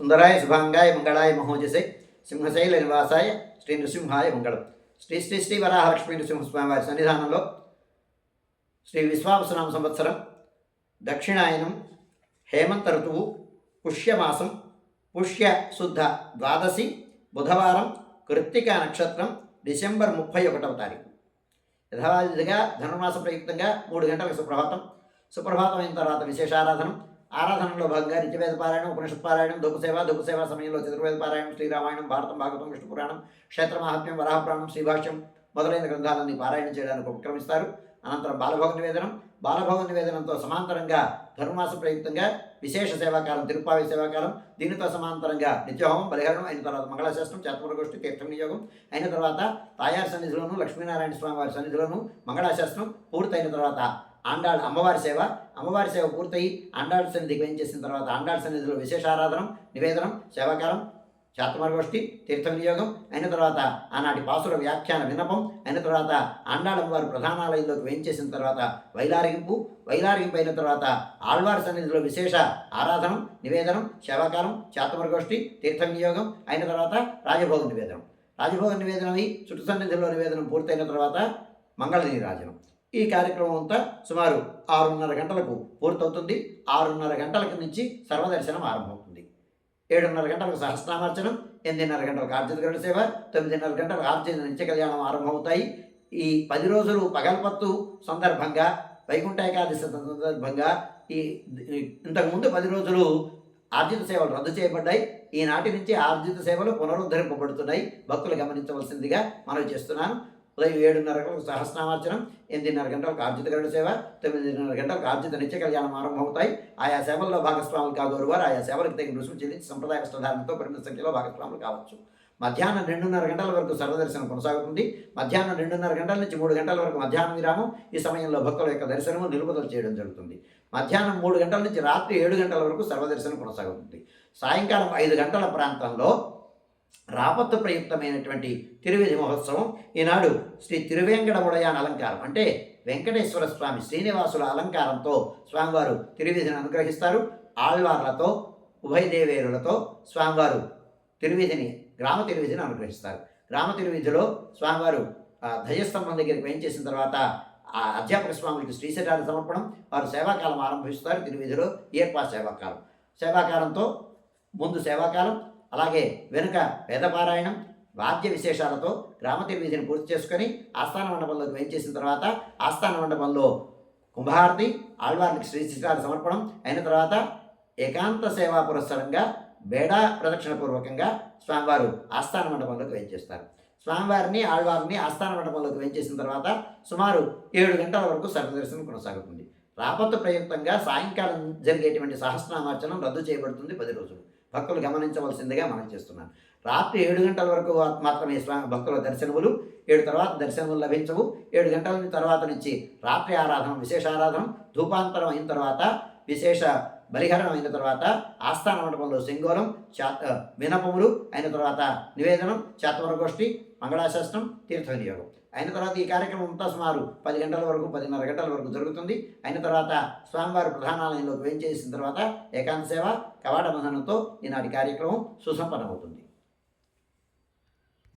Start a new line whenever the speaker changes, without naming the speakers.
సుందరాయ శుభాంగాయ మంగళాయ మహోజసే సింహశైల నివాసాయ శ్రీ నృసింహాయ మంగళం. శ్రీ శ్రీ శ్రీ వరాహలక్ష్మీ నృసింహస్వామి వారి సన్నిధానంలో శ్రీ విశ్వావసనామ సంవత్సరం దక్షిణాయనం హేమంత ఋతువు పుష్యమాసం పుష్య శుద్ధ ద్వాదశి బుధవారం కృత్తికా నక్షత్రం డిసెంబర్ 31వ తారీఖు. యథావిధిగా ధనుర్మాస ప్రయుక్తంగా 3 గంటలకు సుప్రభాతం. సుప్రభాతం అయిన తర్వాత విశేషారాధనం. ఆరాధనలో భాగంగా నిత్యవేద పారాయణం, ఉపనిషత్ పారాయణం, దుఃఖసేవ సమయంలో చతుర్వేద పారాయణం, శ్రీరామాయణం, భారతం, భాగవతం, విష్ణు పురాణం, క్షేత్రమాహాత్మ్యం, వరాహపురాణం, శ్రీభాష్యం మొదలైన గ్రంథాలన్నీ పారాయణ చేయడానికి ఉపక్రమిస్తారు. అనంతరం బాలభోగ నివేదనం. బాలభోగ నివేదనంతో సమాంతరంగా ధనుర్మాస ప్రయుక్తంగా విశేష సేవాకాలం, తిరుప్పావి సేవాకాలం. దీనితో సమాంతరంగా నిత్యహోమం, బలిహరణం అయిన తర్వాత మంగళాశాస్త్రం, చాతుర్వర్గోష్ఠి, తీర్థం వినియోగం అయిన తర్వాత తాయారు సన్నిధిలోను, లక్ష్మీనారాయణ స్వామి వారి సన్నిధిలోను మంగళాశాస్త్రం పూర్తయిన తర్వాత ఆండాళ్ అమ్మవారి సేవ పూర్తయి ఆండాళ్ సన్నిధికి వేయించేసిన తర్వాత ఆండాళ్ సన్నిధిలో విశేషారాధనం, నివేదనం, సేవాకాలం, చాతుర్వర్గోష్ఠి, తీర్థ వినియోగం అయిన తర్వాత ఆనాటి పాసుర వ్యాఖ్యాన విన్నపం అయిన తర్వాత ఆండాళమ్మవారి ప్రధానాలయంలోకి వేయించేసిన తర్వాత వైలారిగింపు అయిన తర్వాత ఆళ్వారి సన్నిధిలో విశేష ఆరాధనం, నివేదనం, సేవాకాలం, చాతుర్వర్గోష్ఠి, తీర్థ వినియోగం అయిన తర్వాత రాజభోగ నివేదనం అయి చుట్టు సన్నిధిలో నివేదనం పూర్తయిన తర్వాత మంగళ నీరాజనం. ఈ కార్యక్రమం అంతా సుమారు 6:30 గంటలకు పూర్తవుతుంది. 6:30 గంటల నుంచి సర్వదర్శనం ఆరంభమవుతుంది. 7:30 గంటలకు సహస్రనామార్చనం, 8:30 గంటలకు ఆర్జిత గరుడ సేవ, 9:30 గంటలకు ఆర్జిత నిత్య కళ్యాణం ఆరంభమవుతాయి. ఈ 10 రోజులు పగల్పత్తు సందర్భంగా, వైకుంఠ ఏకాదశి సందర్భంగా ఇంతకుముందు 10 రోజులు ఆర్జిత సేవలు రద్దు చేయబడ్డాయి. ఈనాటి నుంచి ఆర్జిత సేవలు పునరుద్ధరింపబడుతున్నాయి. భక్తులు గమనించవలసిందిగా మనవి చేస్తున్నాను. ఉదయం 7:30 గంటలకు సహస్రనామార్చనం, 8:30 గంటలకు ఆర్జిత గరుడ సేవ, 9:30 గంటలకు ఆర్జిత నిత్య కళ్యాణం ఆరంభమవుతాయి. ఆయా సేవల్లో భాగస్వాములు కాగోరు వారు ఆయా సేవలకు తగిన రుసుము చెల్లించి సంప్రదాయ వస్త్రధారణతో పరిమిత సంఖ్యలో భాగస్వాములు కావచ్చు. మధ్యాహ్నం 2:30 గంటల వరకు సర్వదర్శనం కొనసాగుతుంది. మధ్యాహ్నం 2:30 గంటల నుంచి 3 గంటల వరకు మధ్యాహ్న విరామం. ఈ సమయంలో భక్తుల యొక్క దర్శనము నిలుపుదల చేయడం జరుగుతుంది. మధ్యాహ్నం 3 గంటల నుంచి రాత్రి 7 గంటల వరకు సర్వదర్శనం కొనసాగుతుంది. సాయంకాలం 5 గంటల ప్రాంతంలో రాపత్తు ప్రయుక్తమైనటువంటి తిరువిధి మహోత్సవం. ఈనాడు శ్రీ తిరువేంకటముడయాన్ అలంకారం అంటే వెంకటేశ్వర స్వామి శ్రీనివాసుల అలంకారంతో స్వామివారు తిరువిధిని అనుగ్రహిస్తారు. ఆళ్వార్లతో, ఉభయదేవేరులతో స్వామివారు గ్రామ తిరువిధిని అనుగ్రహిస్తారు. గ్రామ తిరువిధిలో స్వామివారు ధ్వజస్తంభం దగ్గరికి వేయించేసిన తర్వాత ఆ అధ్యాపక స్వాములకి శ్రీశటాల సమర్పణం, వారు సేవాకాలం ఆరంభిస్తారు. తిరువిధిలో ఏర్పాటు సేవాకాలంతో ముందు సేవాకాలం, అలాగే వెనుక వేదపారాయణం, వాద్య విశేషాలతో గ్రామ తిరువిధిని పూర్తి చేసుకొని ఆస్థాన మండపంలోకి వేయించేసిన తర్వాత ఆస్థాన మండపంలో కుంభారతి, ఆళ్వార్లకు శ్రీశటాల సమర్పణం అయిన తర్వాత ఏకాంత సేవా పురస్సరంగా బేడా ప్రదక్షిణపూర్వకంగా స్వామివారు ఆస్థాన మండపంలోకి వేయించేస్తారు. స్వామివారిని, ఆళ్వారిని ఆస్థాన మండపంలోకి వేయించేసిన తర్వాత సుమారు 7 గంటల వరకు సర్వదర్శనం కొనసాగుతుంది. రాపత్తు ప్రయుక్తంగా సాయంకాలం జరిగేటువంటి సహస్రనామార్చనం రద్దు చేయబడుతుంది 10 రోజులు. భక్తులు గమనించవలసిందిగా మనం చేస్తున్నాను. రాత్రి 7 గంటల వరకు మాత్రమే భక్తుల దర్శనములు. 7 తర్వాత దర్శనములు లభించవు. 7 గంటల తర్వాత నుంచి రాత్రి ఆరాధన, విశేషారాధనం, ధూపాంతరం అయిన తర్వాత విశేష బలిహరణం అయిన తర్వాత ఆస్థాన మండపంలో సింగోలం, వినపములు అయిన తర్వాత నివేదనం, చాతుర్వర్గోష్ఠి, మంగళాశాస్త్రం, తీర్థ వినియోగం అయిన తర్వాత ఈ కార్యక్రమం అంతా సుమారు 10 గంటల వరకు 10:30 గంటల వరకు జరుగుతుంది. అయిన తర్వాత స్వామివారి ప్రధానాలయంలోకి వేయించేసిన తర్వాత ఏకాంత సేవ, కవాట బంధనంతో ఈనాటి కార్యక్రమం సుసంపన్నమవుతుంది.